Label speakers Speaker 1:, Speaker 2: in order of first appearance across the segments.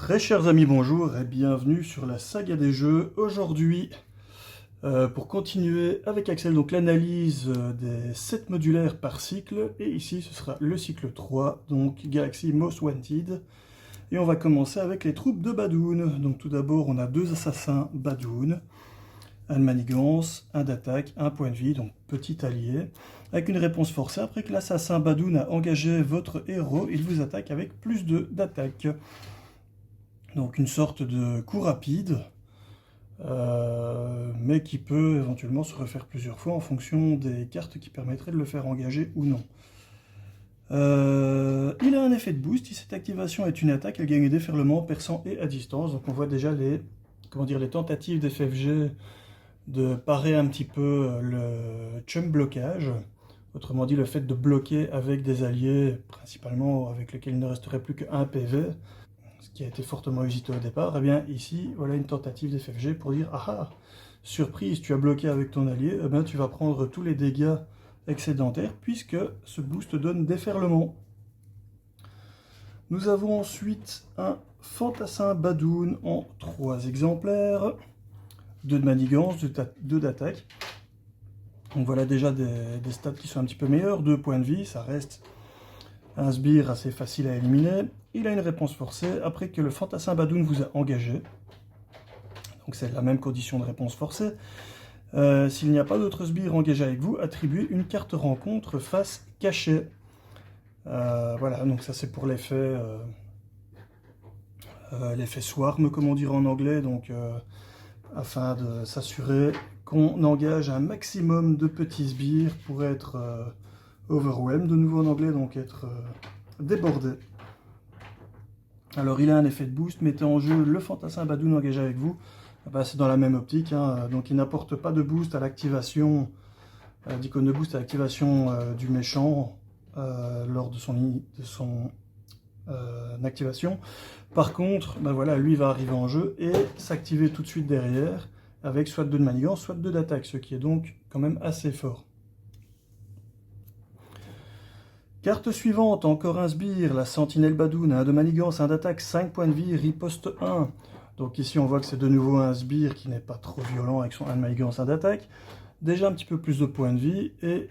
Speaker 1: Très chers amis, bonjour et bienvenue sur la saga des jeux. Aujourd'hui, pour continuer avec Axel, donc l'analyse des sets modulaires par cycle. Et ici, ce sera le cycle 3, donc Galaxy Most Wanted. Et on va commencer avec les troupes de Badoon. Donc tout d'abord, on a 2 assassins Badoon, un de manigance, un d'attaque, un point de vie, donc petit allié. Avec une réponse forcée, après que l'assassin Badoon a engagé votre héros, il vous attaque avec plus 2 d'attaque. Donc une sorte de coup rapide, mais qui peut éventuellement se refaire plusieurs fois en fonction des cartes qui permettraient de le faire engager ou non. Il a un effet de boost, si cette activation est une attaque, elle gagne déferlement, perçant et à distance. Donc on voit déjà les tentatives d'FFG de parer un petit peu le chum blocage. Autrement dit, le fait de bloquer avec des alliés, principalement avec lesquels il ne resterait plus qu'un PV, ce qui a été fortement hésité au départ. Et bien ici, voilà une tentative d'FFG pour dire « Ah ah, surprise, tu as bloqué avec ton allié, eh bien, tu vas prendre tous les dégâts excédentaires puisque ce boost donne déferlement. » Nous avons ensuite un fantassin Badoon en 3 exemplaires, 2 de manigance, 2 d'attaque. Donc voilà déjà des stats qui sont un petit peu meilleurs, 2 points de vie, ça reste un sbire assez facile à éliminer. Il a une réponse forcée après que le fantassin Badoon vous a engagé. Donc c'est la même condition de réponse forcée. S'il n'y a pas d'autres sbires engagés avec vous, attribuez une carte rencontre face cachée. Voilà, donc ça c'est pour l'effet swarm, comme on dirait en anglais, donc afin de s'assurer qu'on engage un maximum de petits sbires pour être overwhelmed, de nouveau en anglais, donc être débordé. Alors il a un effet de boost, mettez en jeu le fantassin Badoon engagé avec vous. Ben, c'est dans la même optique, hein. Donc il n'apporte pas de boost à l'activation, d'icône de boost à l'activation du méchant lors de son activation. Par contre, ben voilà, lui va arriver en jeu et s'activer tout de suite derrière avec soit 2 de manigance, soit 2 d'attaque, ce qui est donc quand même assez fort. Carte suivante, encore un sbire, la sentinelle Badoon, 1 de manigance, 1 d'attaque, 5 points de vie, riposte 1. Donc ici on voit que c'est de nouveau un sbire qui n'est pas trop violent avec son 1 de manigance, 1 d'attaque. Déjà un petit peu plus de points de vie, et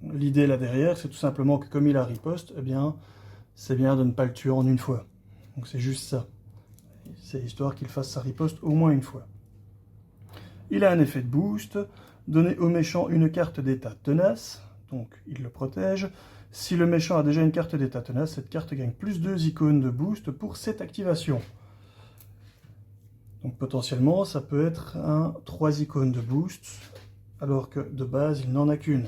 Speaker 1: l'idée là derrière, c'est tout simplement que comme il a riposte, eh bien, c'est bien de ne pas le tuer en une fois. Donc c'est juste ça. C'est histoire qu'il fasse sa riposte au moins une fois. Il a un effet de boost. Donnez au méchant une carte d'état tenace, donc il le protège. Si le méchant a déjà une carte d'état tenace, cette carte gagne plus 2 icônes de boost pour cette activation. Donc potentiellement, ça peut être un 3 icônes de boost, alors que de base, il n'en a qu'une.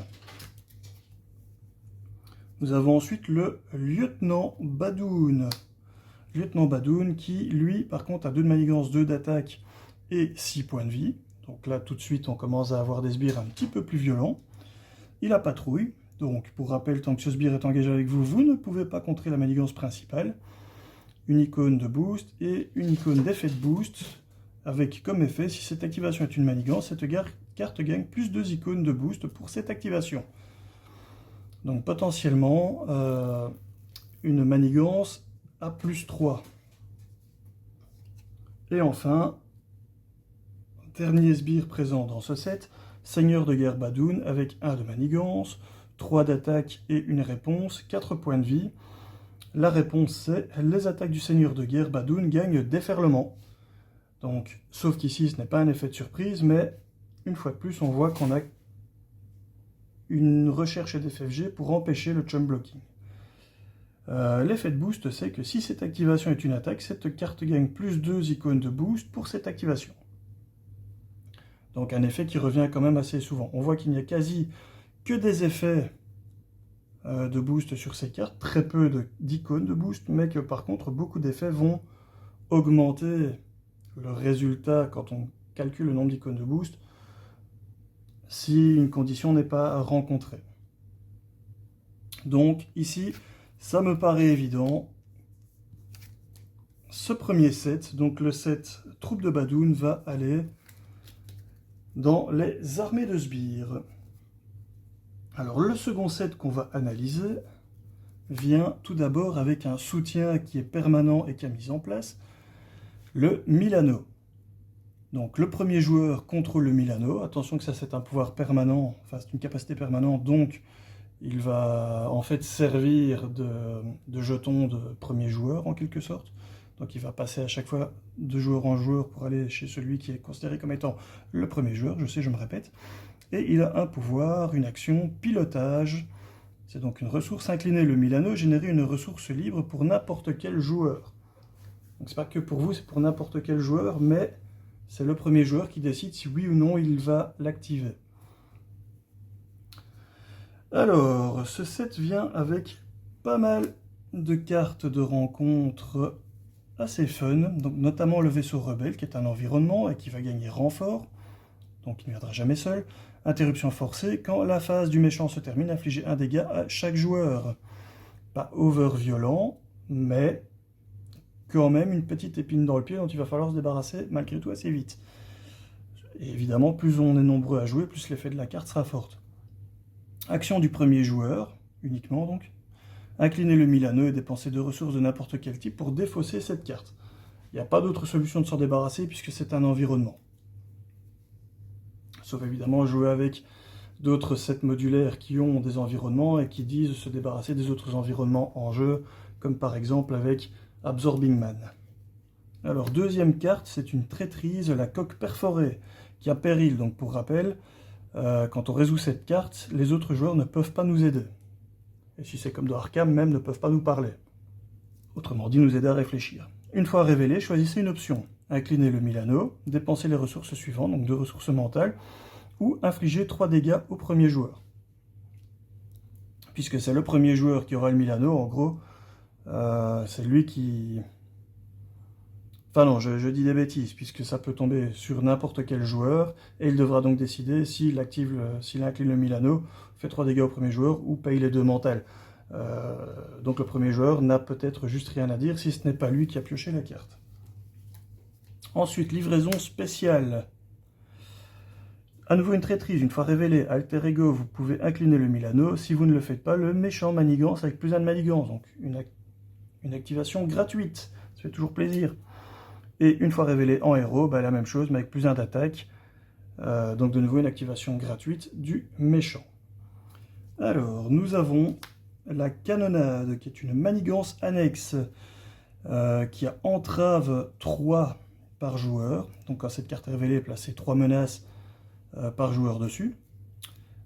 Speaker 1: Nous avons ensuite le lieutenant Badoon. Lieutenant Badoon qui, lui, par contre, a 2 de manigance, 2 d'attaque et 6 points de vie. Donc là, tout de suite, on commence à avoir des sbires un petit peu plus violents. Il a patrouille. Donc, pour rappel, tant que ce sbire est engagé avec vous, vous ne pouvez pas contrer la manigance principale. Une icône de boost et une icône d'effet de boost, avec comme effet, si cette activation est une manigance, cette carte gagne plus 2 icônes de boost pour cette activation. Donc, potentiellement, une manigance à plus 3. Et enfin, dernier sbire présent dans ce set, Seigneur de guerre Badoon avec 1 de manigance, 3 d'attaque et une réponse, 4 points de vie. La réponse c'est les attaques du Seigneur de guerre Badoon gagnent déferlement. Donc, sauf qu'ici ce n'est pas un effet de surprise, mais une fois de plus on voit qu'on a une recherche d'FFG pour empêcher le chum blocking. L'effet de boost c'est que si cette activation est une attaque, cette carte gagne plus 2 icônes de boost pour cette activation. Donc un effet qui revient quand même assez souvent. On voit qu'il n'y a quasi que des effets de boost sur ces cartes, très peu d'icônes de boost, mais que par contre beaucoup d'effets vont augmenter le résultat quand on calcule le nombre d'icônes de boost si une condition n'est pas rencontrée. Donc ici, ça me paraît évident. Ce premier set, donc le set troupe de Badoon, va aller dans les armées de sbires. Alors le second set qu'on va analyser, vient tout d'abord avec un soutien qui est permanent et qui a mis en place, le Milano. Donc le premier joueur contrôle le Milano, attention que ça c'est un pouvoir permanent, enfin c'est une capacité permanente, donc il va en fait servir de jeton de premier joueur en quelque sorte. Donc il va passer à chaque fois de joueur en joueur pour aller chez celui qui est considéré comme étant le premier joueur, je sais, je me répète. Et il a un pouvoir, une action, pilotage. C'est donc une ressource inclinée, le Milano, générer une ressource libre pour n'importe quel joueur. Donc c'est pas que pour vous, c'est pour n'importe quel joueur, mais c'est le premier joueur qui décide si oui ou non il va l'activer. Alors, ce set vient avec pas mal de cartes de rencontres assez fun, donc notamment le vaisseau rebelle qui est un environnement et qui va gagner renfort, donc il ne viendra jamais seul. Interruption forcée, quand la phase du méchant se termine, infligez un dégât à chaque joueur. Pas over violent, mais quand même une petite épine dans le pied dont il va falloir se débarrasser malgré tout assez vite. Et évidemment, plus on est nombreux à jouer, plus l'effet de la carte sera forte. Action du premier joueur, uniquement donc. Incliner le Milano et dépenser 2 ressources de n'importe quel type pour défausser cette carte. Il n'y a pas d'autre solution de s'en débarrasser puisque c'est un environnement. Sauf évidemment jouer avec d'autres sets modulaires qui ont des environnements et qui disent se débarrasser des autres environnements en jeu, comme par exemple avec Absorbing Man. Alors deuxième carte, c'est une traîtrise, la coque perforée, qui a péril. Donc pour rappel, quand on résout cette carte, les autres joueurs ne peuvent pas nous aider. Et si c'est comme dans Arkham, même ne peuvent pas nous parler. Autrement dit, nous aider à réfléchir. Une fois révélé, choisissez une option. Incliner le Milano, dépenser les ressources suivantes, donc 2 ressources mentales, ou infliger 3 dégâts au premier joueur. Puisque c'est le premier joueur qui aura le Milano, en gros, c'est lui qui... Enfin non, je dis des bêtises, puisque ça peut tomber sur n'importe quel joueur, et il devra donc décider s'il incline le Milano, fait 3 dégâts au premier joueur, ou paye les 2 mentales. Donc le premier joueur n'a peut-être juste rien à dire, si ce n'est pas lui qui a pioché la carte. Ensuite, livraison spéciale. À nouveau une traîtrise, une fois révélée, Alter Ego, vous pouvez incliner le Milano. Si vous ne le faites pas, le méchant manigance avec plus 1 de manigance. Donc une activation gratuite, ça fait toujours plaisir. Et une fois révélé en héros, la même chose, mais avec plus 1 d'attaque. Donc de nouveau une activation gratuite du méchant. Alors, nous avons la canonnade, qui est une manigance annexe, qui a entrave 3 par joueur. Donc quand cette carte est révélée, placez 3 menaces par joueur dessus.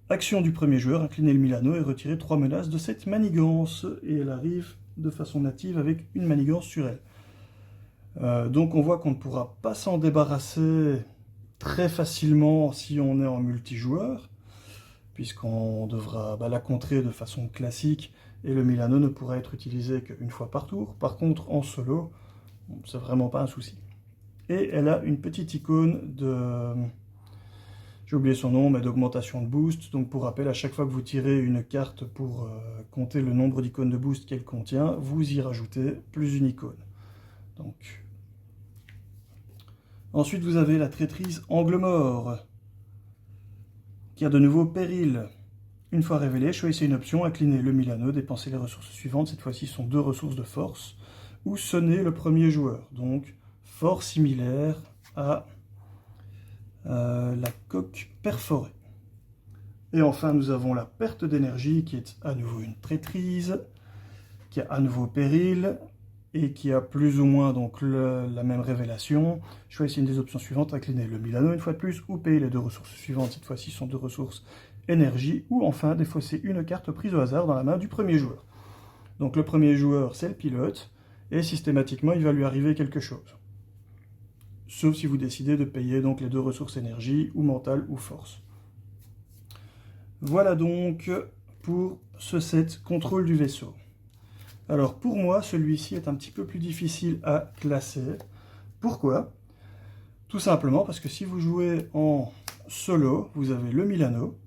Speaker 1: Action du premier joueur, incliner le Milano et retirer 3 menaces de cette manigance. Et elle arrive de façon native avec une manigance sur elle. Donc on voit qu'on ne pourra pas s'en débarrasser très facilement si on est en multijoueur, puisqu'on devra la contrer de façon classique, et le Milano ne pourra être utilisé qu'une fois par tour. Par contre, en solo, c'est vraiment pas un souci. Et elle a une petite icône de... J'ai oublié son nom, mais d'augmentation de boost. Donc pour rappel, à chaque fois que vous tirez une carte pour compter le nombre d'icônes de boost qu'elle contient, vous y rajoutez plus une icône. Donc... Ensuite, vous avez la traîtrise Angle Mort, qui a de nouveau péril. Une fois révélé, choisissez une option, incliner le Milano, dépenser les ressources suivantes, cette fois-ci sont 2 ressources de force, ou sonner le premier joueur. Donc, fort similaire à la coque perforée. Et enfin, nous avons la perte d'énergie, qui est à nouveau une traîtrise, qui a à nouveau péril, et qui a plus ou moins donc la même révélation. Choisissez une des options suivantes, incliner le Milano une fois de plus, ou payer les 2 ressources suivantes, cette fois-ci sont 2 ressources énergie, ou enfin défausser une carte prise au hasard dans la main du premier joueur. Donc le premier joueur, c'est le pilote, et systématiquement, il va lui arriver quelque chose. Sauf si vous décidez de payer donc les 2 ressources énergie, ou mentale, ou force. Voilà donc pour ce set contrôle du vaisseau. Alors pour moi, celui-ci est un petit peu plus difficile à classer. Pourquoi? Tout simplement parce que si vous jouez en solo, vous avez le Milano,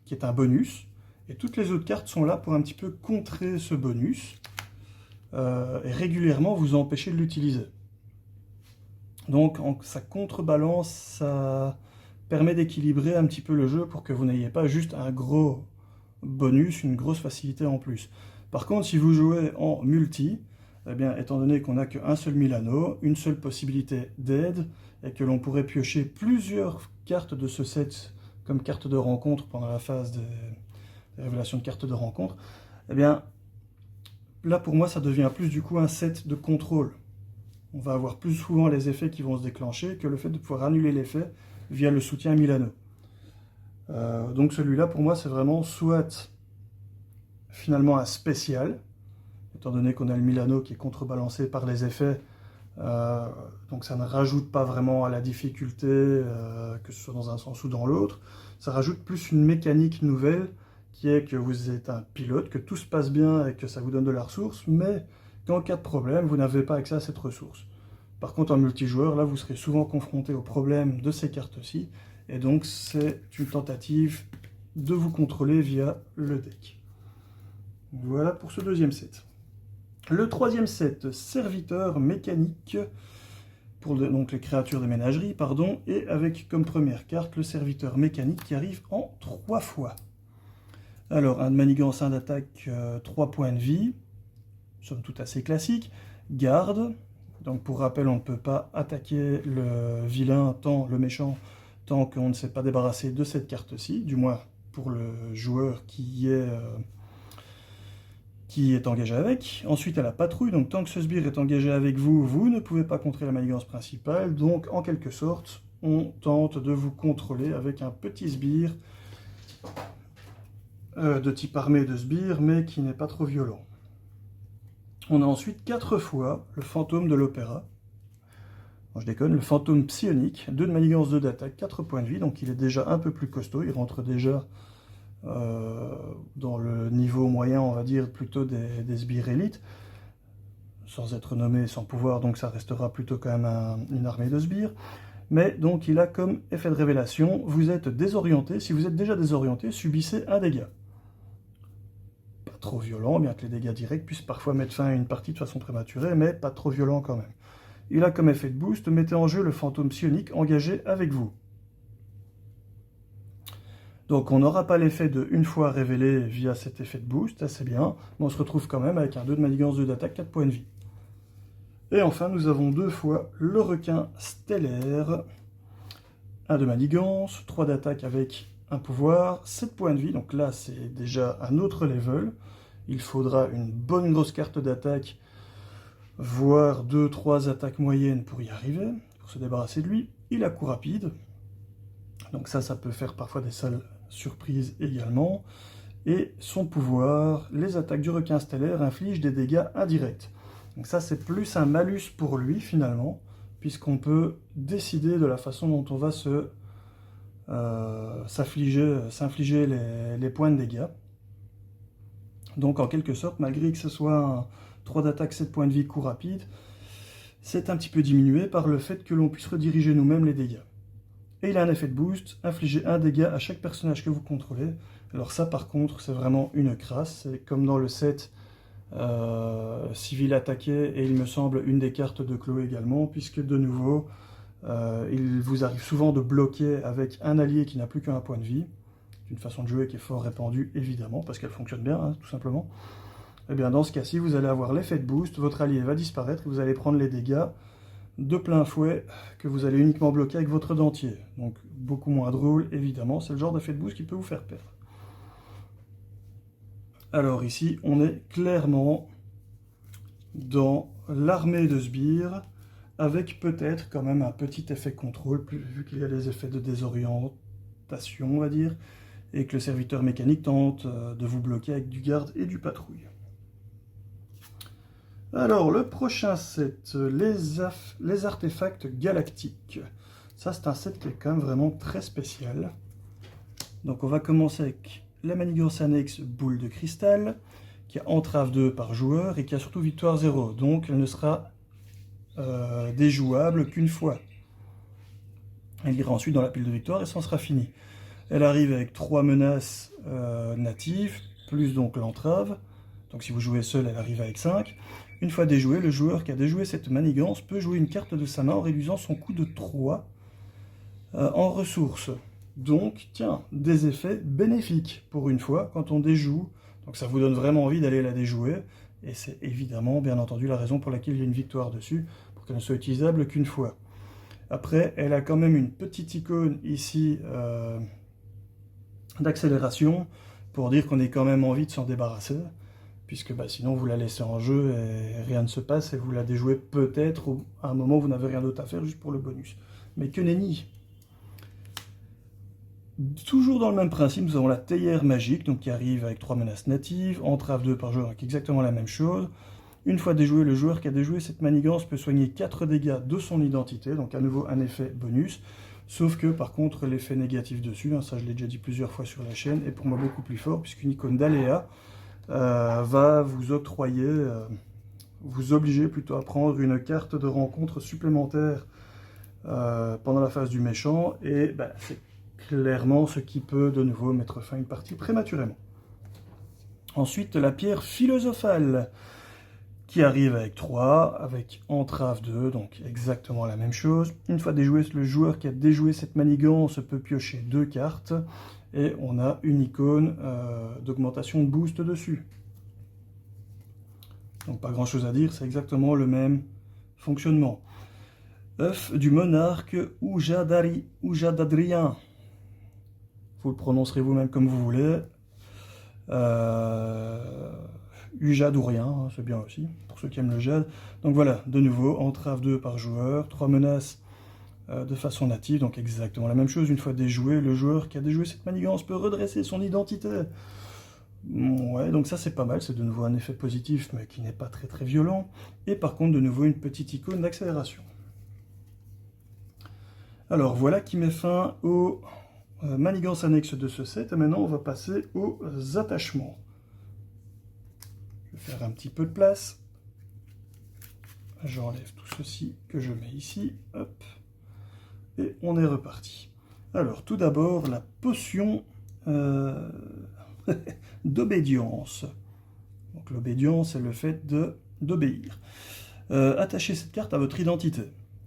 Speaker 1: qui est un bonus, et toutes les autres cartes sont là pour un petit peu contrer ce bonus, et régulièrement vous empêcher de l'utiliser. Donc ça contrebalance, ça permet d'équilibrer un petit peu le jeu pour que vous n'ayez pas juste un gros bonus, une grosse facilité en plus. Par contre, si vous jouez en multi, eh bien, étant donné qu'on n'a qu'un seul Milano, une seule possibilité d'aide, et que l'on pourrait piocher plusieurs cartes de ce set comme carte de rencontre pendant la phase des révélations de cartes de rencontre, eh bien, là pour moi ça devient plus du coup un set de contrôle. On va avoir plus souvent les effets qui vont se déclencher que le fait de pouvoir annuler l'effet via le soutien Milano. Donc celui-là pour moi c'est vraiment soit finalement un spécial, étant donné qu'on a le Milano qui est contrebalancé par les effets, donc ça ne rajoute pas vraiment à la difficulté, que ce soit dans un sens ou dans l'autre. Ça rajoute plus une mécanique nouvelle, qui est que vous êtes un pilote, que tout se passe bien et que ça vous donne de la ressource, mais qu'en cas de problème, vous n'avez pas accès à cette ressource. Par contre, en multijoueur, là, vous serez souvent confronté au problème de ces cartes-ci, et donc c'est une tentative de vous contrôler via le deck. Voilà pour ce deuxième set. Le troisième set, serviteur mécanique, pour donc les créatures de ménagerie, pardon, et avec comme première carte le serviteur mécanique qui arrive en 3 fois. Alors, un de manigance, un d'attaque, 3 points de vie, somme toute assez classique. Garde, donc pour rappel, on ne peut pas attaquer le vilain, le méchant, tant qu'on ne s'est pas débarrassé de cette carte-ci, du moins pour le joueur qui est engagé avec. Ensuite, à la patrouille, donc tant que ce sbire est engagé avec vous, vous ne pouvez pas contrer la manigance principale, donc en quelque sorte, on tente de vous contrôler avec un petit sbire de type armée de sbires, mais qui n'est pas trop violent. On a ensuite 4 fois le fantôme de l'opéra. Non, je déconne, le fantôme psionique, 2 de manigance, 2 d'attaque, 4 points de vie, donc il est déjà un peu plus costaud, il rentre déjà dans le niveau moyen, on va dire, plutôt des sbires élites, sans être nommé, sans pouvoir, donc ça restera plutôt quand même une armée de sbires. Mais donc il a comme effet de révélation, vous êtes désorienté, si vous êtes déjà désorienté, subissez un dégât. Pas trop violent, bien que les dégâts directs puissent parfois mettre fin à une partie de façon prématurée, mais pas trop violent quand même. Il a comme effet de boost, mettez en jeu le fantôme psionique engagé avec vous. Donc on n'aura pas l'effet de une fois révélé via cet effet de boost, ça c'est bien, mais on se retrouve quand même avec un 2 de manigance, 2 d'attaque, 4 points de vie. Et enfin nous avons 2 fois le requin stellaire, 1 de manigance, 3 d'attaque avec un pouvoir, 7 points de vie, donc là c'est déjà un autre level. Il faudra une bonne grosse carte d'attaque, voire 2-3 attaques moyennes pour y arriver, pour se débarrasser de lui. Il a coup rapide, donc ça peut faire parfois des sales surprises également. Et son pouvoir, les attaques du requin stellaire infligent des dégâts indirects. Donc ça c'est plus un malus pour lui finalement, puisqu'on peut décider de la façon dont on va s'infliger les points de dégâts. Donc en quelque sorte, malgré que ce soit un 3 d'attaque, 7 points de vie, coup rapide, c'est un petit peu diminué par le fait que l'on puisse rediriger nous-mêmes les dégâts. Et il a un effet de boost, infliger un dégât à chaque personnage que vous contrôlez. Alors ça par contre, c'est vraiment une crasse, c'est comme dans le set civil attaqué, et il me semble une des cartes de Chloé également, puisque de nouveau, il vous arrive souvent de bloquer avec un allié qui n'a plus qu'un point de vie, une façon de jouer qui est fort répandue évidemment, parce qu'elle fonctionne bien, hein, tout simplement. Et bien dans ce cas-ci, vous allez avoir l'effet de boost, votre allié va disparaître, et vous allez prendre les dégâts de plein fouet que vous allez uniquement bloquer avec votre dentier. Donc beaucoup moins drôle, évidemment, c'est le genre d'effet de boost qui peut vous faire perdre. Alors ici, on est clairement dans l'armée de sbires, avec peut-être quand même un petit effet contrôle, vu qu'il y a des effets de désorientation, on va dire, et que le serviteur mécanique tente de vous bloquer avec du garde et du patrouille. Alors, le prochain set, les artefacts galactiques. Ça, c'est un set qui est quand même vraiment très spécial. Donc, on va commencer avec la manigance annexe boule de cristal, qui a entrave 2 par joueur et qui a surtout victoire 0. Donc, elle ne sera déjouable qu'une fois. Elle ira ensuite dans la pile de victoire et ça en sera fini. Elle arrive avec 3 menaces natives, plus donc l'entrave. Donc si vous jouez seul, elle arrive avec 5. Une fois déjouée, le joueur qui a déjoué cette manigance peut jouer une carte de sa main en réduisant son coût de 3 en ressources. Donc, tiens, des effets bénéfiques pour une fois quand on déjoue. Donc ça vous donne vraiment envie d'aller la déjouer. Et c'est évidemment, bien entendu, la raison pour laquelle il y a une victoire dessus, pour qu'elle ne soit utilisable qu'une fois. Après, elle a quand même une petite icône ici d'accélération, pour dire qu'on ait quand même envie de s'en débarrasser, puisque sinon vous la laissez en jeu et rien ne se passe, et vous la déjouez peut-être à un moment où vous n'avez rien d'autre à faire, juste pour le bonus. Mais que nenni! Toujours dans le même principe, nous avons la théière magique, donc qui arrive avec 3 menaces natives, entrave 2 par joueur, avec exactement la même chose. Une fois déjoué, le joueur qui a déjoué cette manigance peut soigner 4 dégâts de son identité, donc à nouveau un effet bonus. Sauf que par contre l'effet négatif dessus, ça je l'ai déjà dit plusieurs fois sur la chaîne, est pour moi beaucoup plus fort, puisqu'une icône d'aléa va vous octroyer, vous obliger plutôt à prendre une carte de rencontre supplémentaire pendant la phase du méchant, et c'est clairement ce qui peut de nouveau mettre fin à une partie prématurément. Ensuite, la pierre philosophale, qui arrive avec 3, avec entrave 2, donc exactement la même chose. Une fois déjoué, le joueur qui a déjoué cette manigance peut piocher 2 cartes, et on a une icône d'augmentation de boost dessus. Donc pas grand chose à dire, c'est exactement le même fonctionnement. œuf du monarque Oujadadrien. Vous le prononcerez vous-même comme vous voulez. Ujad ou rien, c'est bien aussi, pour ceux qui aiment le jade. Donc voilà, de nouveau, entrave 2 par joueur, 3 menaces de façon native, donc exactement la même chose. Une fois déjoué, le joueur qui a déjoué cette manigance peut redresser son identité. Ouais, donc ça c'est pas mal, c'est de nouveau un effet positif, mais qui n'est pas très très violent. Et par contre, de nouveau, une petite icône d'accélération. Alors voilà qui met fin aux manigances annexes de ce set, et maintenant on va passer aux attachements. Je vais faire un petit peu de place. J'enlève tout ceci que je mets ici, hop, et on est reparti. Alors tout d'abord, la potion d'obédience. Donc l'obédience, c'est le fait d'obéir. Attachez cette carte à votre identité.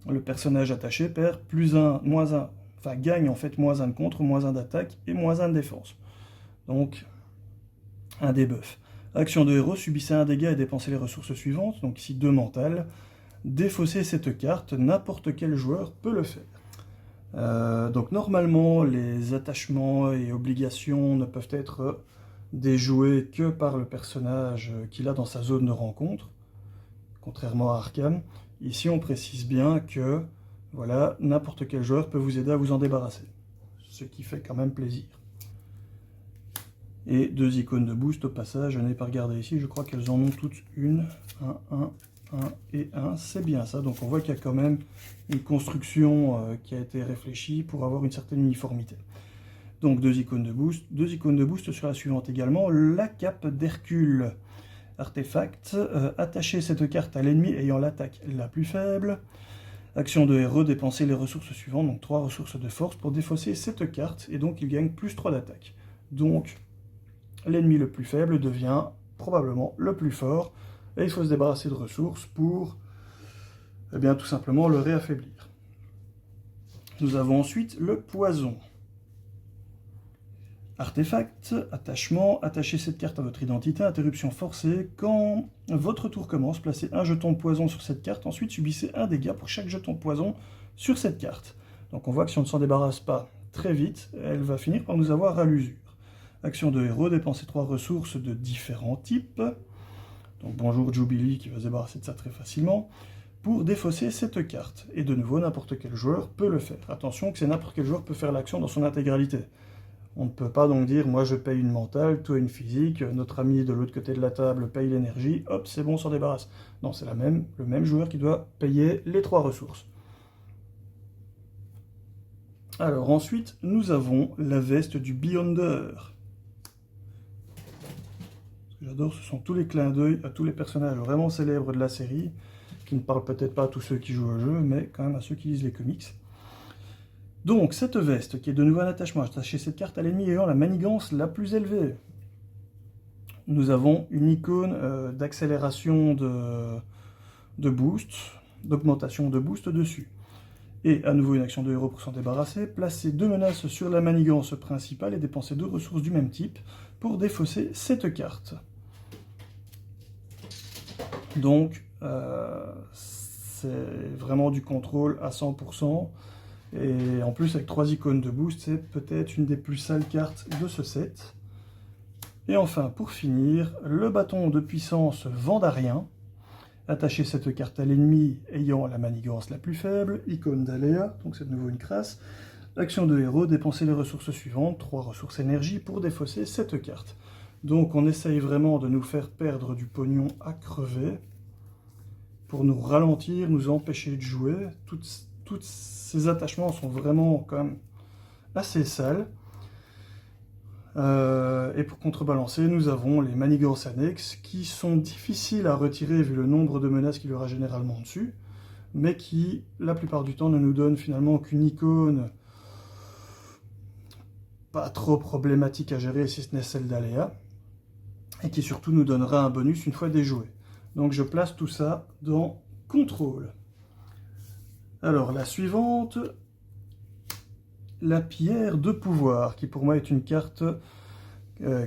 Speaker 1: Le personnage attaché perd +1, -1, enfin gagne en fait -1 de contre, -1 d'attaque et -1 de défense. Donc un debuff. Action de héros, subissez un dégât et dépensez les ressources suivantes, donc ici 2 mentales. Défausser cette carte, n'importe quel joueur peut le faire. Donc normalement, les attachements et obligations ne peuvent être déjoués que par le personnage qu'il a dans sa zone de rencontre, contrairement à Arkham. Ici, on précise bien que voilà, n'importe quel joueur peut vous aider à vous en débarrasser, ce qui fait quand même plaisir. Et 2 icônes de boost au passage, je n'ai pas regardé ici, je crois qu'elles en ont toutes une, 1 et 1, c'est bien ça. Donc on voit qu'il y a quand même une construction qui a été réfléchie pour avoir une certaine uniformité. Donc 2 icônes de boost sur la suivante également, la cape d'Hercule. Artefact, attachez cette carte à l'ennemi ayant l'attaque la plus faible. Action de héros, dépensez les ressources suivantes, donc 3 ressources de force pour défausser cette carte, et donc il gagne +3 d'attaque. Donc l'ennemi le plus faible devient probablement le plus fort, et il faut se débarrasser de ressources pour tout simplement le réaffaiblir. Nous avons ensuite le poison. Artefact, attachement, attachez cette carte à votre identité, interruption forcée. Quand votre tour commence, placez un jeton de poison sur cette carte, ensuite subissez un dégât pour chaque jeton de poison sur cette carte. Donc on voit que si on ne s'en débarrasse pas très vite, elle va finir par nous avoir à l'usure. Action de héros, dépensez 3 ressources de différents types. Donc bonjour Jubilee qui va se débarrasser de ça très facilement. Pour défausser cette carte. Et de nouveau, n'importe quel joueur peut le faire. Attention que c'est n'importe quel joueur peut faire l'action dans son intégralité. On ne peut pas donc dire, moi je paye une mentale, toi une physique, notre ami de l'autre côté de la table paye l'énergie, hop, c'est bon, on s'en débarrasse. Non, c'est le même joueur qui doit payer les 3 ressources. Alors ensuite, nous avons la veste du Beyonder. Ce que j'adore, ce sont tous les clins d'œil à tous les personnages vraiment célèbres de la série, qui ne parlent peut-être pas à tous ceux qui jouent au jeu, mais quand même à ceux qui lisent les comics. Donc, cette veste, qui est de nouveau un attachement, attachez cette carte à l'ennemi ayant la manigance la plus élevée. Nous avons une icône d'accélération de boost, d'augmentation de boost dessus. Et à nouveau une action de héros pour s'en débarrasser. Placer 2 menaces sur la manigance principale et dépenser 2 ressources du même type pour défausser cette carte. Donc, c'est vraiment du contrôle à 100%. Et en plus, avec 3 icônes de boost, c'est peut-être une des plus sales cartes de ce set. Et enfin, pour finir, le bâton de puissance Vendarien. Attachez cette carte à l'ennemi ayant la manigance la plus faible, icône d'aléa, donc c'est de nouveau une crasse. Action de héros, dépensez les ressources suivantes, 3 ressources énergie pour défausser cette carte. Donc on essaye vraiment de nous faire perdre du pognon à crever, pour nous ralentir, nous empêcher de jouer. Tous ces attachements sont vraiment quand même assez sales. Et pour contrebalancer, nous avons les manigances annexes qui sont difficiles à retirer vu le nombre de menaces qu'il y aura généralement dessus, mais qui, la plupart du temps, ne nous donnent finalement qu'une icône pas trop problématique à gérer si ce n'est celle d'aléa, et qui surtout nous donnera un bonus une fois déjoué. Donc je place tout ça dans contrôle. Alors la suivante, la pierre de pouvoir, qui pour moi est une carte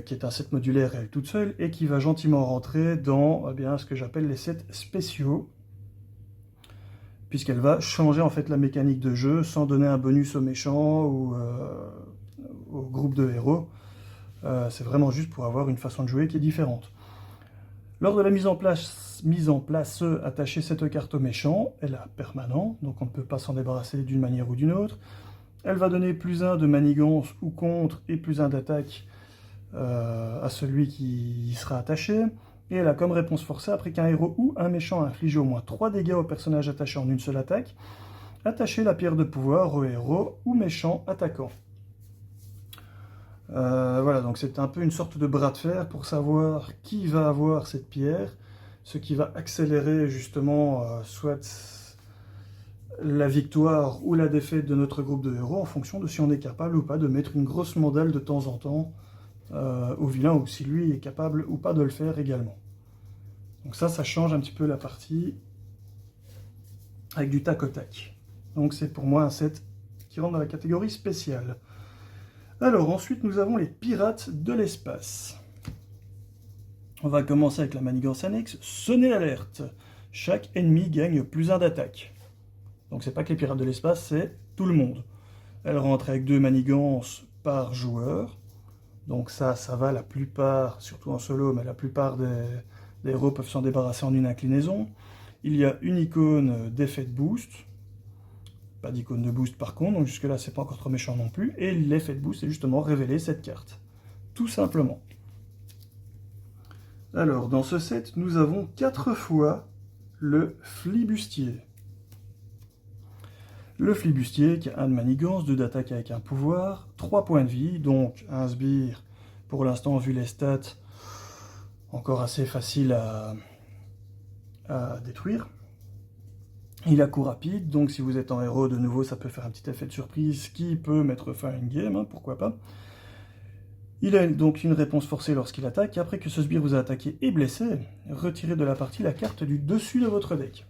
Speaker 1: qui est un set modulaire elle toute seule, et qui va gentiment rentrer dans ce que j'appelle les sets spéciaux, puisqu'elle va changer en fait la mécanique de jeu sans donner un bonus aux méchants ou au groupe de héros. C'est vraiment juste pour avoir une façon de jouer qui est différente. Lors de la mise en place, attachez cette carte au méchant, elle est permanente, donc on ne peut pas s'en débarrasser d'une manière ou d'une autre. Elle va donner +1 de manigance ou contre et +1 d'attaque à celui qui y sera attaché. Et elle a comme réponse forcée, après qu'un héros ou un méchant a infligé au moins 3 dégâts au personnage attaché en une seule attaque, attachez la pierre de pouvoir au héros ou méchant attaquant. Voilà, donc c'est un peu une sorte de bras de fer pour savoir qui va avoir cette pierre, ce qui va accélérer justement soit la victoire ou la défaite de notre groupe de héros en fonction de si on est capable ou pas de mettre une grosse mandale de temps en temps au vilain, ou si lui est capable ou pas de le faire également. Donc ça change un petit peu la partie avec du tac au tac. Donc c'est pour moi un set qui rentre dans la catégorie spéciale. Alors ensuite nous avons les pirates de l'espace. On va commencer avec la manigance annexe. Sonnez l'alerte. Chaque ennemi gagne +1 d'attaque. Donc c'est pas que les pirates de l'espace, c'est tout le monde. Elle rentre avec 2 manigances par joueur. Donc ça va, la plupart, surtout en solo, mais la plupart des héros peuvent s'en débarrasser en une inclinaison. Il y a une icône d'effet de boost. Pas d'icône de boost par contre, donc jusque là c'est pas encore trop méchant non plus. Et l'effet de boost c'est justement révéler cette carte. Tout simplement. Alors dans ce set, nous avons 4 fois le flibustier. Le flibustier qui a 1 de manigance, 2 d'attaque avec un pouvoir, 3 points de vie, donc un sbire, pour l'instant vu les stats, encore assez facile à détruire. Il a coup rapide, donc si vous êtes en héros de nouveau, ça peut faire un petit effet de surprise qui peut mettre fin à une game, hein, pourquoi pas. Il a donc une réponse forcée lorsqu'il attaque, et après que ce sbire vous a attaqué et blessé, retirez de la partie la carte du dessus de votre deck.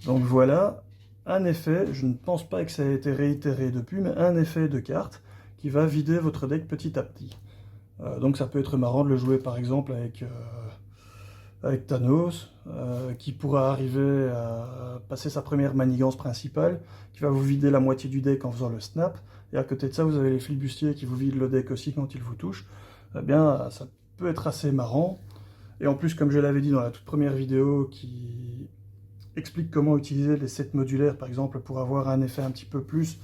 Speaker 1: Donc voilà, un effet, je ne pense pas que ça ait été réitéré depuis, mais un effet de carte qui va vider votre deck petit à petit. Donc ça peut être marrant de le jouer par exemple avec Thanos, qui pourra arriver à passer sa première manigance principale, qui va vous vider la moitié du deck en faisant le snap, et à côté de ça vous avez les flibustiers qui vous vident le deck aussi quand ils vous touchent. Eh bien ça peut être assez marrant, et en plus comme je l'avais dit dans la toute première vidéo qui explique comment utiliser les sets modulaires par exemple pour avoir un effet un petit peu plus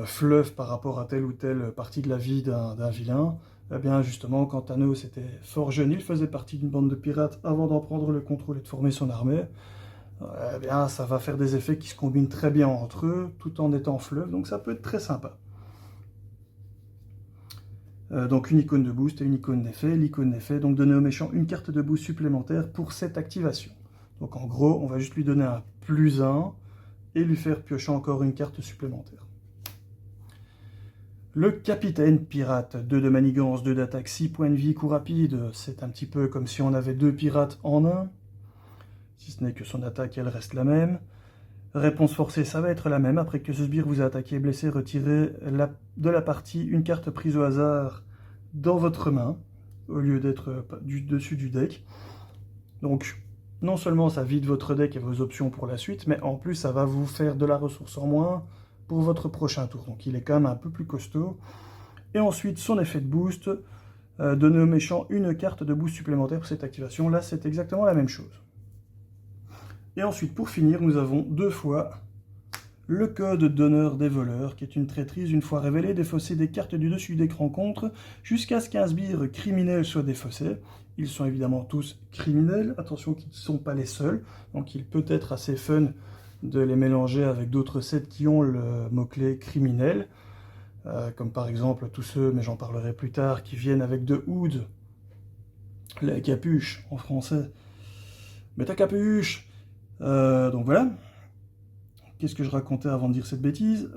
Speaker 1: fluff par rapport à telle ou telle partie de la vie d'un vilain, eh bien justement quand Thanos était fort jeune, il faisait partie d'une bande de pirates avant d'en prendre le contrôle et de former son armée, eh bien ça va faire des effets qui se combinent très bien entre eux tout en étant fluff, donc ça peut être très sympa. Donc une icône de boost et une icône d'effet. L'icône d'effet, donc donner au méchant une carte de boost supplémentaire pour cette activation. Donc en gros, on va juste lui donner un +1 et lui faire piocher encore une carte supplémentaire. Le capitaine pirate, 2 de manigance, 2 d'attaque, 6 points de vie, coup rapide. C'est un petit peu comme si on avait 2 pirates en un, si ce n'est que son attaque, elle reste la même. Réponse forcée, ça va être la même. Après que ce sbire vous a attaqué et blessé, retirez de la partie une carte prise au hasard dans votre main, au lieu d'être dessus du deck. Donc, non seulement ça vide votre deck et vos options pour la suite, mais en plus ça va vous faire de la ressource en moins pour votre prochain tour. Donc il est quand même un peu plus costaud. Et ensuite, son effet de boost, donner au méchant une carte de boost supplémentaire pour cette activation. Là, c'est exactement la même chose. Et ensuite, pour finir, nous avons 2 fois le code d'honneur des voleurs, qui est une traîtrise. Une fois révélé, défausser des cartes du dessus d'écran contre, jusqu'à ce qu'un sbire criminel soit défaussé. Ils sont évidemment tous criminels, attention qu'ils ne sont pas les seuls, donc il peut être assez fun de les mélanger avec d'autres sets qui ont le mot-clé criminel, comme par exemple tous ceux, mais j'en parlerai plus tard, qui viennent avec de hood, la capuche en français. Mais ta capuche. Donc voilà. Qu'est-ce que je racontais avant de dire cette bêtise?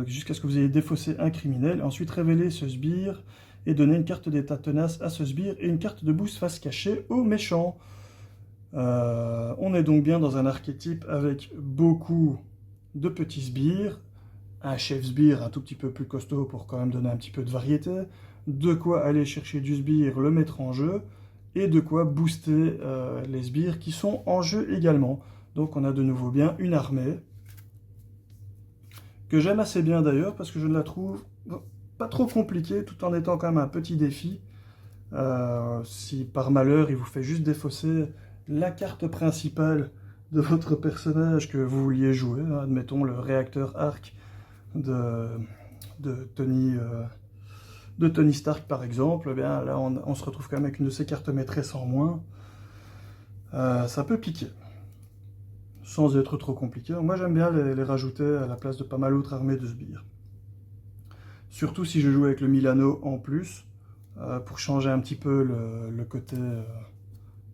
Speaker 1: Jusqu'à ce que vous ayez défaussé un criminel, ensuite révéler ce sbire et donner une carte d'état tenace à ce sbire et une carte de boost face cachée au méchant. On est donc bien dans un archétype avec beaucoup de petits sbires, un chef sbire un tout petit peu plus costaud pour quand même donner un petit peu de variété, de quoi aller chercher du sbire, le mettre en jeu, et de quoi booster les sbires qui sont en jeu également. Donc on a de nouveau bien une armée, que j'aime assez bien d'ailleurs, parce que je ne la trouve pas trop compliquée, tout en étant quand même un petit défi. Si par malheur il vous fait juste défausser la carte principale de votre personnage que vous vouliez jouer, admettons le réacteur arc de Tony Stark par exemple, eh bien, là on se retrouve quand même avec une de ces cartes maîtresses en moins. Ça peut piquer, sans être trop compliqué. Moi j'aime bien les rajouter à la place de pas mal d'autres armées de sbires. Surtout si je joue avec le Milano en plus, pour changer un petit peu le côté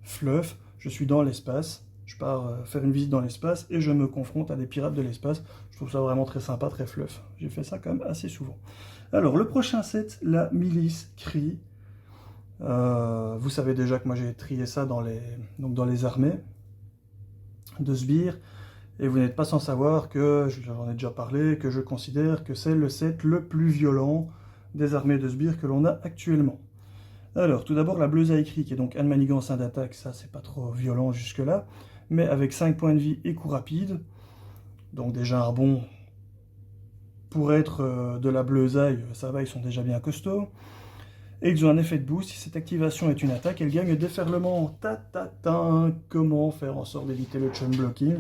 Speaker 1: fluff. Je suis dans l'espace, je pars faire une visite dans l'espace et je me confronte à des pirates de l'espace. Je trouve ça vraiment très sympa, très fluff. J'ai fait ça quand même assez souvent. Alors le prochain set, la milice crie. Vous savez déjà que moi j'ai trié ça dans les armées de sbires. Et vous n'êtes pas sans savoir que, j'en ai déjà parlé, que je considère que c'est le set le plus violent des armées de sbires que l'on a actuellement. Alors, tout d'abord, la Bleusa écrit, qui est donc un de manigance, un d'attaque, ça c'est pas trop violent jusque-là, mais avec 5 points de vie et coup rapide, donc déjà un bon, pour être de la Bleusaille, ça va, ils sont déjà bien costauds. Et ils ont un effet de boost, si cette activation est une attaque, elle gagne déferlement. Comment faire en sorte d'éviter le chum blocking,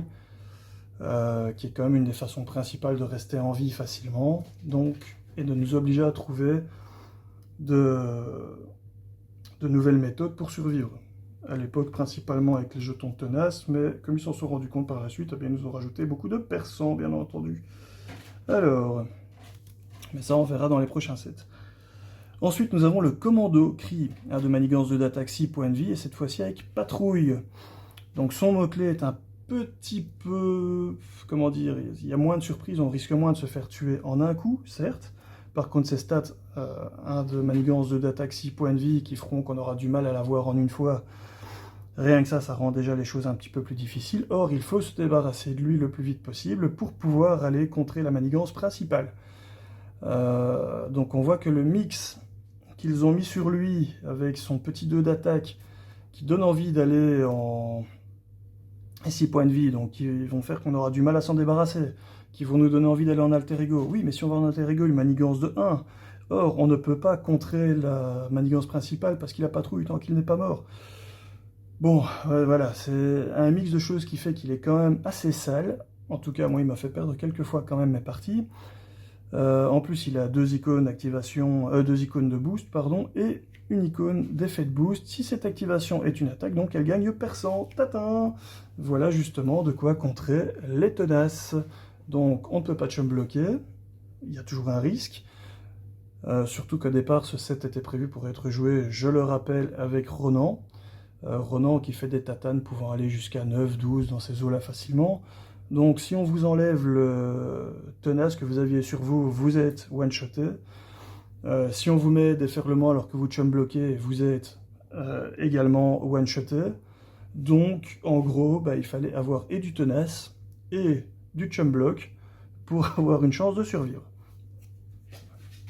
Speaker 1: qui est quand même une des façons principales de rester en vie facilement, donc, et de nous obliger à trouver de nouvelles méthodes pour survivre. À l'époque, principalement avec les jetons de tenace, mais comme ils s'en sont rendus compte par la suite, eh bien, ils nous ont rajouté beaucoup de persans, bien entendu. Alors, mais ça on verra dans les prochains sets. Ensuite, nous avons le commando cri, de manigance 2 d'attaque, 6 points de vie, et cette fois-ci avec patrouille. Donc son mot-clé est un petit peu, comment dire, il y a moins de surprises, on risque moins de se faire tuer en un coup, certes. Par contre, ces stats, de manigance 2 d'attaque, 6 points de vie, qui feront qu'on aura du mal à l'avoir en une fois, rien que ça rend déjà les choses un petit peu plus difficiles. Or, il faut se débarrasser de lui le plus vite possible pour pouvoir aller contrer la manigance principale. Donc on voit que le mix qu'ils ont mis sur lui, avec son petit 2 d'attaque, qui donne envie d'aller en 6 points de vie, donc qui vont faire qu'on aura du mal à s'en débarrasser, qui vont nous donner envie d'aller en alter ego. Oui, mais si on va en alter ego, une manigance de 1. Or, on ne peut pas contrer la manigance principale parce qu'il a patrouille tant qu'il n'est pas mort. Bon, voilà, c'est un mix de choses qui fait qu'il est quand même assez sale. En tout cas, moi, il m'a fait perdre quelques fois quand même mes parties. En plus, il a 2 icônes d'activation, 2 icônes de boost, pardon, et une icône d'effet de boost. Si cette activation est une attaque, donc elle gagne perçant. Tatin! Voilà justement de quoi contrer les tenaces. Donc, on ne peut pas chum bloquer. Il y a toujours un risque. Surtout qu'au départ, ce set était prévu pour être joué, je le rappelle, avec Ronan. Ronan qui fait des tatanes pouvant aller jusqu'à 9-12 dans ces eaux-là facilement. Donc si on vous enlève le tenace que vous aviez sur vous, vous êtes one-shoté. Si on vous met des ferlements alors que vous chum bloquez, vous êtes également one-shoté. Donc en gros, il fallait avoir et du tenace et du chum block pour avoir une chance de survivre,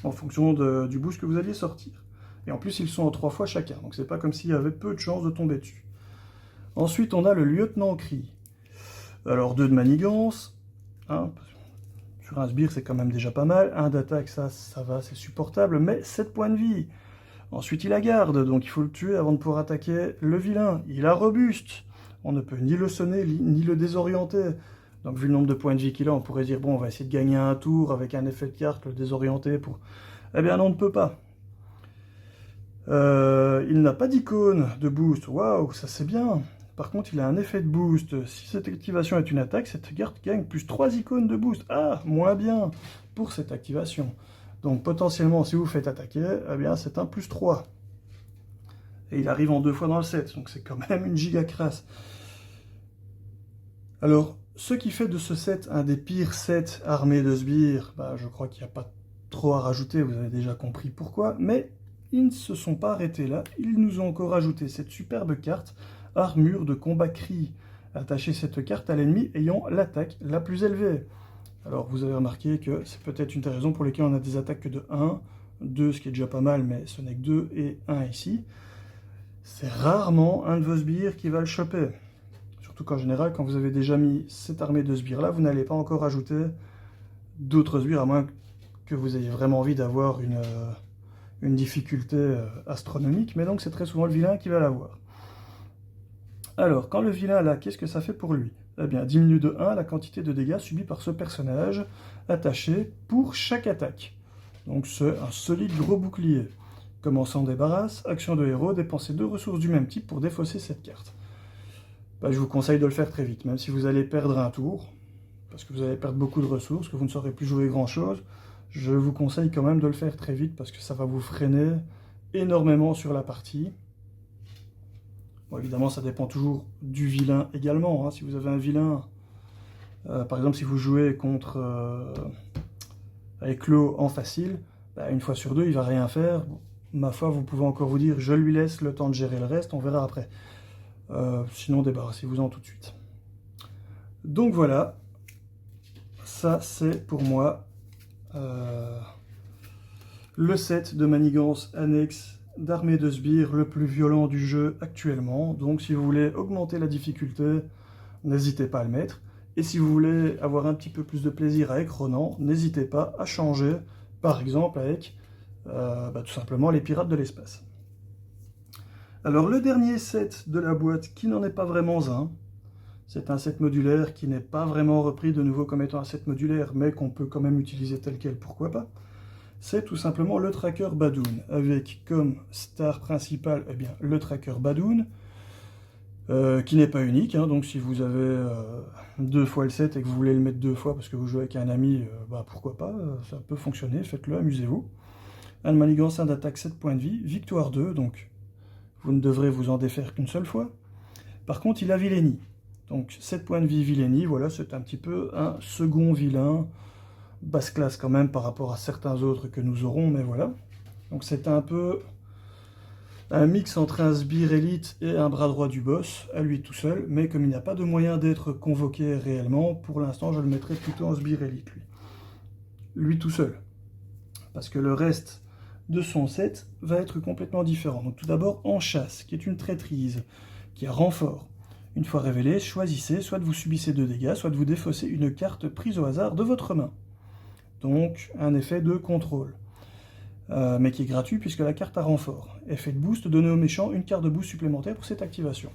Speaker 1: en fonction du boost que vous alliez sortir. Et en plus, ils sont en 3 fois chacun, donc c'est pas comme s'il y avait peu de chances de tomber dessus. Ensuite, on a le lieutenant Cri. Alors, 2 de manigance, hein, sur un sbire, c'est quand même déjà pas mal. 1 d'attaque, ça va, c'est supportable, mais 7 points de vie. Ensuite, il a garde, donc il faut le tuer avant de pouvoir attaquer le vilain. Il a robuste. On ne peut ni le sonner, ni le désorienter. Donc, vu le nombre de points de vie qu'il a, on pourrait dire, bon, on va essayer de gagner un tour avec un effet de carte, le désorienter pour... Eh bien, non, on ne peut pas. Il n'a pas d'icône de boost. Waouh, ça c'est bien. Par contre, il a un effet de boost. Si cette activation est une attaque, cette carte gagne plus 3 icônes de boost. Ah, moins bien pour cette activation. Donc potentiellement, si vous faites attaquer, eh bien c'est un plus 3. Et il arrive en 2 fois dans le set, donc c'est quand même une giga crasse. Alors, ce qui fait de ce set un des pires sets armés de sbires, bah, je crois qu'il n'y a pas trop à rajouter, vous avez déjà compris pourquoi, mais ils ne se sont pas arrêtés là, ils nous ont encore ajouté cette superbe carte Armure de combat Cri. Attachez cette carte à l'ennemi ayant l'attaque la plus élevée. Alors vous avez remarqué que c'est peut-être une des raisons pour lesquelles on a des attaques que de 1, 2, ce qui est déjà pas mal, mais ce n'est que 2 et 1 ici. C'est rarement un de vos sbires qui va le choper. Surtout qu'en général, quand vous avez déjà mis cette armée de sbires là, vous n'allez pas encore ajouter d'autres sbires, à moins que vous ayez vraiment envie d'avoir une difficulté astronomique, mais donc c'est très souvent le vilain qui va l'avoir. Alors, quand le vilain là, qu'est-ce que ça fait pour lui? Eh bien, diminue de 1 la quantité de dégâts subis par ce personnage attaché pour chaque attaque. Donc c'est un solide gros bouclier. Comme on s'en débarrasse, action de héros, dépensez 2 ressources du même type pour défausser cette carte. Bah, je vous conseille de le faire très vite, même si vous allez perdre un tour, parce que vous allez perdre beaucoup de ressources, que vous ne saurez plus jouer grand chose, je vous conseille quand même de le faire très vite, parce que ça va vous freiner énormément sur la partie. Bon, évidemment, ça dépend toujours du vilain également. Hein. Si vous avez un vilain, par exemple, si vous jouez contre avec Lo en facile, bah, une fois sur 2, il va rien faire. Bon, ma foi, vous pouvez encore vous dire, je lui laisse le temps de gérer le reste, on verra après. Sinon, débarrassez-vous-en tout de suite. Donc voilà, ça c'est pour moi le set de manigance annexe d'armée de sbires le plus violent du jeu actuellement. Donc si vous voulez augmenter la difficulté, n'hésitez pas à le mettre. Et si vous voulez avoir un petit peu plus de plaisir avec Ronan, n'hésitez pas à changer, par exemple avec tout simplement les pirates de l'espace. Alors le dernier set de la boîte, qui n'en est pas vraiment un, c'est un set modulaire qui n'est pas vraiment repris de nouveau comme étant un set modulaire, mais qu'on peut quand même utiliser tel quel, pourquoi pas. C'est tout simplement le tracker Badoon, avec comme star principale eh bien, le tracker Badoon, qui n'est pas unique, hein, donc si vous avez 2 fois le set et que vous voulez le mettre 2 fois parce que vous jouez avec un ami, pourquoi pas, ça peut fonctionner, faites-le, amusez-vous. Un de manigance, 1 d'attaque, 7 points de vie, victoire 2, donc vous ne devrez vous en défaire qu'une seule fois. Par contre, il a Villénie, donc 7 points de vie Villénie, voilà, c'est un petit peu un second vilain, basse classe quand même par rapport à certains autres que nous aurons, mais voilà. Donc c'est un peu un mix entre un sbire élite et un bras droit du boss, à lui tout seul, mais comme il n'y a pas de moyen d'être convoqué réellement, pour l'instant je le mettrai plutôt en sbire élite, lui tout seul. Parce que le reste de son set va être complètement différent. Donc tout d'abord en chasse, qui est une traîtrise, qui a renfort. Une fois révélé, choisissez, soit vous subissez 2 dégâts, soit vous défaussez une carte prise au hasard de votre main. Donc un effet de contrôle, mais qui est gratuit puisque la carte a renfort. Effet de boost, donner au méchant une carte de boost supplémentaire pour cette activation.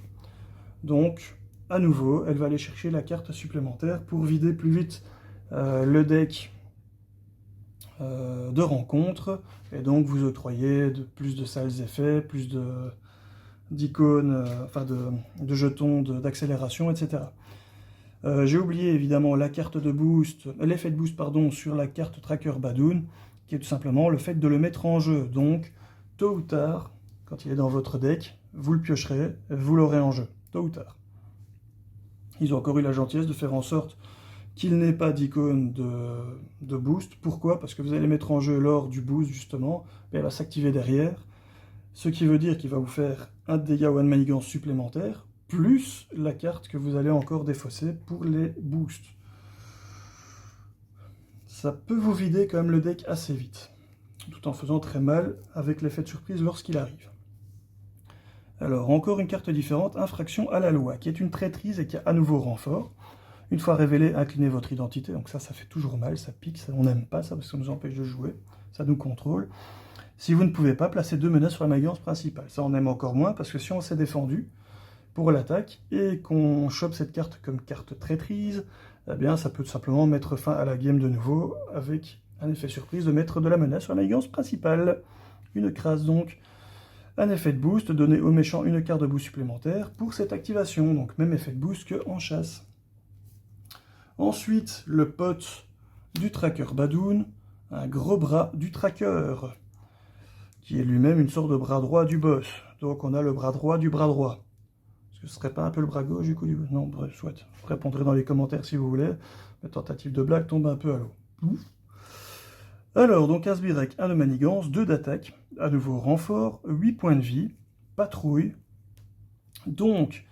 Speaker 1: Donc, à nouveau, elle va aller chercher la carte supplémentaire pour vider plus vite le deck de rencontre, et donc vous octroyez plus de sales effets, plus d'icônes, de jetons d'accélération, etc. J'ai oublié évidemment la carte de boost, l'effet de boost pardon, sur la carte tracker Badoon, qui est tout simplement le fait de le mettre en jeu. Donc, tôt ou tard, quand il est dans votre deck, vous le piocherez, vous l'aurez en jeu, tôt ou tard. Ils ont encore eu la gentillesse de faire en sorte qu'il n'ait pas d'icône de boost. Pourquoi? Parce que vous allez le mettre en jeu lors du boost, justement, et elle va s'activer derrière, ce qui veut dire qu'il va vous faire un dégât ou un manigance supplémentaire, plus la carte que vous allez encore défausser pour les boosts. Ça peut vous vider quand même le deck assez vite, tout en faisant très mal avec l'effet de surprise lorsqu'il arrive. Alors, encore une carte différente, Infraction à la loi, qui est une traîtrise et qui a à nouveau renfort. Une fois révélé, inclinez votre identité, donc ça fait toujours mal, ça pique, on n'aime pas ça parce que ça nous empêche de jouer, ça nous contrôle. Si vous ne pouvez pas, placer 2 menaces sur la manigance principale. Ça, on aime encore moins, parce que si on s'est défendu pour l'attaque, et qu'on chope cette carte comme carte traîtrise, eh bien, ça peut tout simplement mettre fin à la game de nouveau, avec un effet surprise de mettre de la menace sur la manigance principale. Une crasse donc. Un effet de boost, donner au méchant une carte de boost supplémentaire pour cette activation, donc même effet de boost qu'en chasse. Ensuite, le pote du tracker Badoon, un gros bras du tracker, qui est lui-même une sorte de bras droit du boss. Donc on a le bras droit du bras droit. Est-ce que ce serait pas un peu le bras gauche du coup du boss? Non, bref, soit. Vous répondrez dans les commentaires si vous voulez. Ma tentative de blague tombe un peu à l'eau. Alors, donc un sbirek, 1 de manigance, 2 d'attaque, à nouveau renfort, 8 points de vie, patrouille. Donc,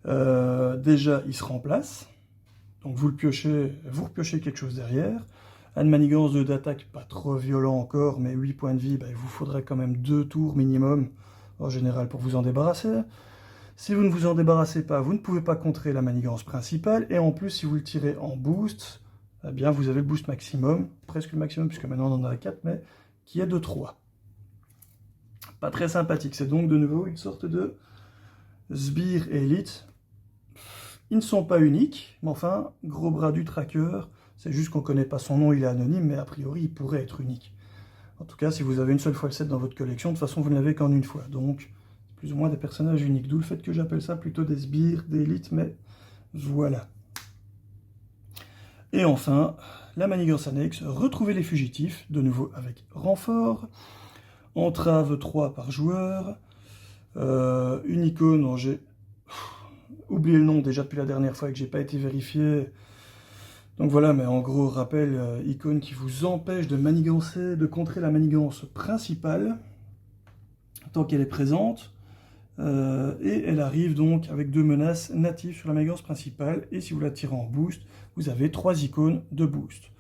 Speaker 1: déjà, il se remplace. Donc vous repiochez quelque chose derrière. Un de manigance, 2 d'attaque, pas trop violent encore, mais 8 points de vie, il vous faudrait quand même 2 tours minimum, en général, pour vous en débarrasser. Si vous ne vous en débarrassez pas, vous ne pouvez pas contrer la manigance principale, et en plus, si vous le tirez en boost, eh bien, vous avez le boost maximum, presque le maximum, puisque maintenant on en a 4, mais qui est de 3. Pas très sympathique, c'est donc de nouveau une sorte de sbire élite. Ils ne sont pas uniques, mais enfin, gros bras du tracker, c'est juste qu'on ne connaît pas son nom, il est anonyme, mais a priori, il pourrait être unique. En tout cas, si vous avez une seule fois le set dans votre collection, de toute façon, vous ne l'avez qu'en une fois. Donc, plus ou moins des personnages uniques. D'où le fait que j'appelle ça plutôt des sbires, des élites, mais voilà. Et enfin, la manigance annexe, retrouver les fugitifs, de nouveau avec renfort. Entrave 3 par joueur. Une icône dont j'ai oublié le nom déjà depuis la dernière fois et que j'ai pas été vérifié. Donc voilà, mais en gros, rappel, icône qui vous empêche de manigancer, de contrer la manigance principale, tant qu'elle est présente. Et elle arrive donc avec 2 menaces natives sur la manigance principale. Et si vous la tirez en boost, vous avez 3 icônes de boost.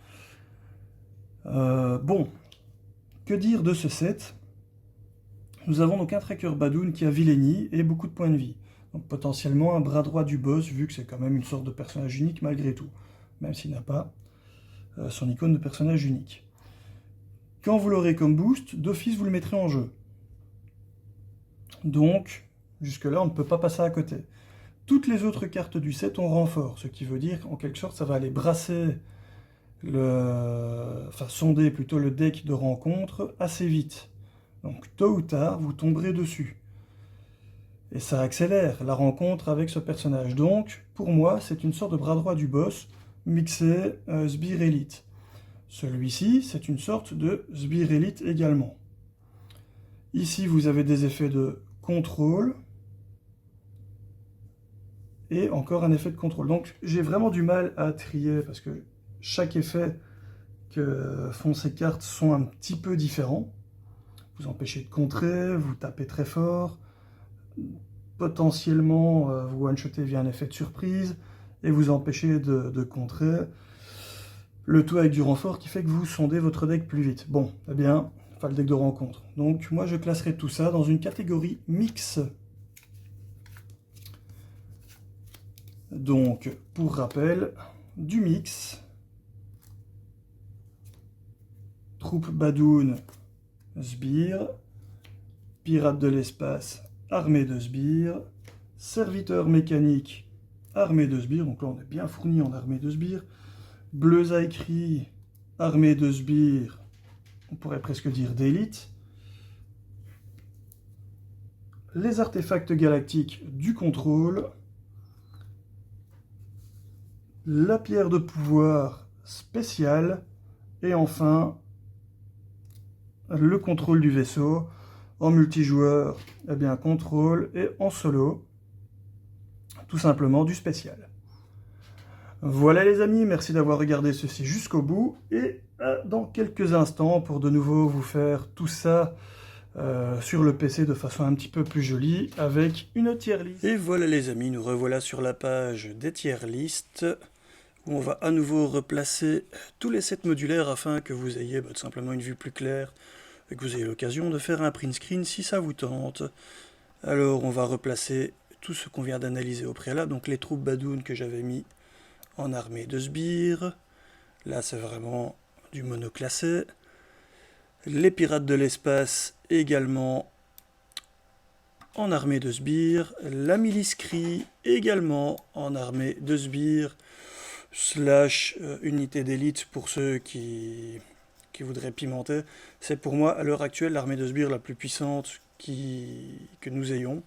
Speaker 1: Bon, que dire de ce set? Nous avons donc un tracker Badoon qui a Villainy et beaucoup de points de vie. Donc potentiellement un bras droit du boss, vu que c'est quand même une sorte de personnage unique malgré tout. Même s'il n'a pas son icône de personnage unique. Quand vous l'aurez comme boost, d'office vous le mettrez en jeu. Donc, jusque-là, on ne peut pas passer à côté. Toutes les autres cartes du set ont renfort, ce qui veut dire qu'en quelque sorte, ça va aller brasser, sonder plutôt le deck de rencontre assez vite. Donc, tôt ou tard, vous tomberez dessus. Et ça accélère la rencontre avec ce personnage. Donc, pour moi, c'est une sorte de bras droit du boss, mixé sbire élite. Celui-ci, c'est une sorte de sbire élite également. Ici, vous avez des effets de contrôle. Et encore un effet de contrôle. Donc, j'ai vraiment du mal à trier, parce que chaque effet que font ces cartes sont un petit peu différents. Vous empêchez de contrer, vous tapez très fort, potentiellement vous one-shotez via un effet de surprise, et vous empêchez de contrer, le tout avec du renfort qui fait que vous sondez votre deck plus vite. Bon, eh bien, enfin le deck de rencontre. Donc moi je classerai tout ça dans une catégorie mix. Donc, pour rappel, du mix, troupe Badoon, sbire, pirate de l'espace, armée de sbires, serviteur mécanique, armée de sbires, donc là on est bien fourni en armée de sbires, bleu à écrit, armée de sbires, on pourrait presque dire d'élite, les artefacts galactiques du contrôle, la pierre de pouvoir spéciale, et enfin le contrôle du vaisseau. En multijoueur, eh bien contrôle, et en solo, tout simplement du spécial. Voilà les amis, merci d'avoir regardé ceci jusqu'au bout, et dans quelques instants, pour de nouveau vous faire tout ça sur le PC de façon un petit peu plus jolie avec une tier list. Et voilà les amis, nous revoilà sur la page des tier list où on va à nouveau replacer tous les sets modulaires afin que vous ayez tout simplement une vue plus claire et que vous ayez l'occasion de faire un print screen si ça vous tente. Alors on va replacer tout ce qu'on vient d'analyser au préalable, donc les troupes Badoun que j'avais mis en armée de sbires. Là c'est vraiment du monoclassé. Les pirates de l'espace également en armée de sbires. La milice Kree également en armée de sbires. Slash unité d'élite pour ceux qui voudraient pimenter. C'est pour moi à l'heure actuelle l'armée de sbires la plus puissante que nous ayons.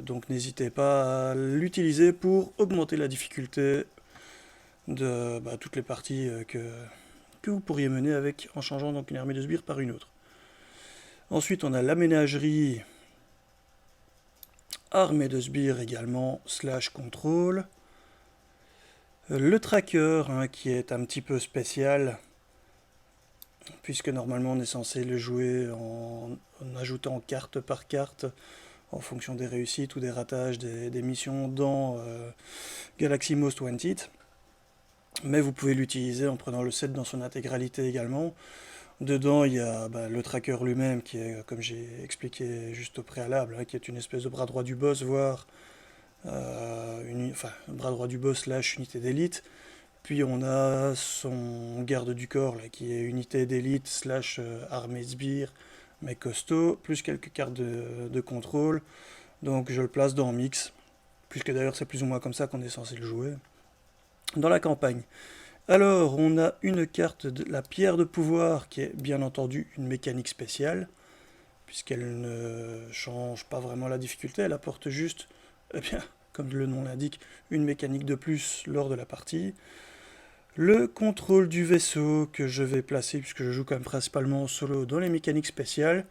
Speaker 1: Donc n'hésitez pas à l'utiliser pour augmenter la difficulté de toutes les parties que vous pourriez mener en changeant donc une armée de sbires par une autre. Ensuite on a la ménagerie, armée de sbires également, slash contrôle. Le tracker qui est un petit peu spécial, puisque normalement on est censé le jouer en ajoutant carte par carte en fonction des réussites ou des ratages des missions dans Galaxy Most Wanted. Mais vous pouvez l'utiliser en prenant le set dans son intégralité également. Dedans, il y a le tracker lui-même qui est, comme j'ai expliqué juste au préalable, qui est une espèce de bras droit du boss, voire bras droit du boss slash unité d'élite. Puis on a son garde du corps là, qui est unité d'élite slash armée sbire, mais costaud, plus quelques cartes de contrôle. Donc je le place dans mix, puisque d'ailleurs c'est plus ou moins comme ça qu'on est censé le jouer dans la campagne. Alors on a une carte de la pierre de pouvoir qui est bien entendu une mécanique spéciale, puisqu'elle ne change pas vraiment la difficulté, elle apporte juste, comme le nom l'indique, une mécanique de plus lors de la partie. Le contrôle du vaisseau que je vais placer, puisque je joue quand même principalement en solo dans les mécaniques spéciales.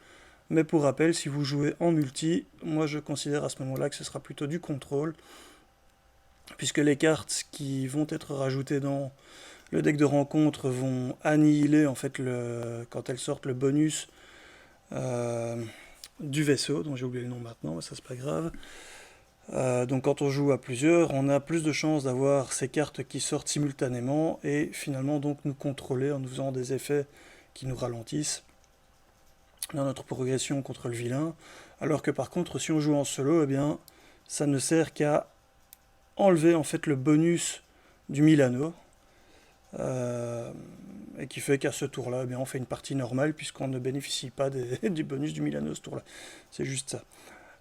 Speaker 1: Mais pour rappel, si vous jouez en multi, moi je considère à ce moment-là que ce sera plutôt du contrôle, puisque les cartes qui vont être rajoutées dans le deck de rencontre vont annihiler en fait quand elles sortent le bonus du vaisseau, dont j'ai oublié le nom maintenant, mais ça c'est pas grave. Donc quand on joue à plusieurs, on a plus de chances d'avoir ces cartes qui sortent simultanément et finalement donc nous contrôler en nous faisant des effets qui nous ralentissent dans notre progression contre le vilain. Alors que par contre, si on joue en solo, eh bien, ça ne sert qu'à enlever en fait le bonus du Milano. Et qui fait qu'à ce tour-là, eh bien, on fait une partie normale puisqu'on ne bénéficie pas du bonus du Milano ce tour-là. C'est juste ça.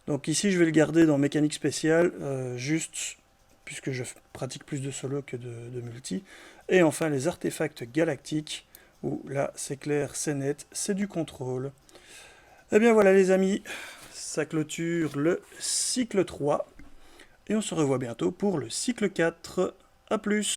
Speaker 1: Donc ici, je vais le garder dans mécanique spéciale, juste puisque je pratique plus de solo que de multi. Et enfin, les artefacts galactiques, où là, c'est clair, c'est net, c'est du contrôle. Et bien voilà les amis, ça clôture le cycle 3. Et on se revoit bientôt pour le cycle 4. A plus!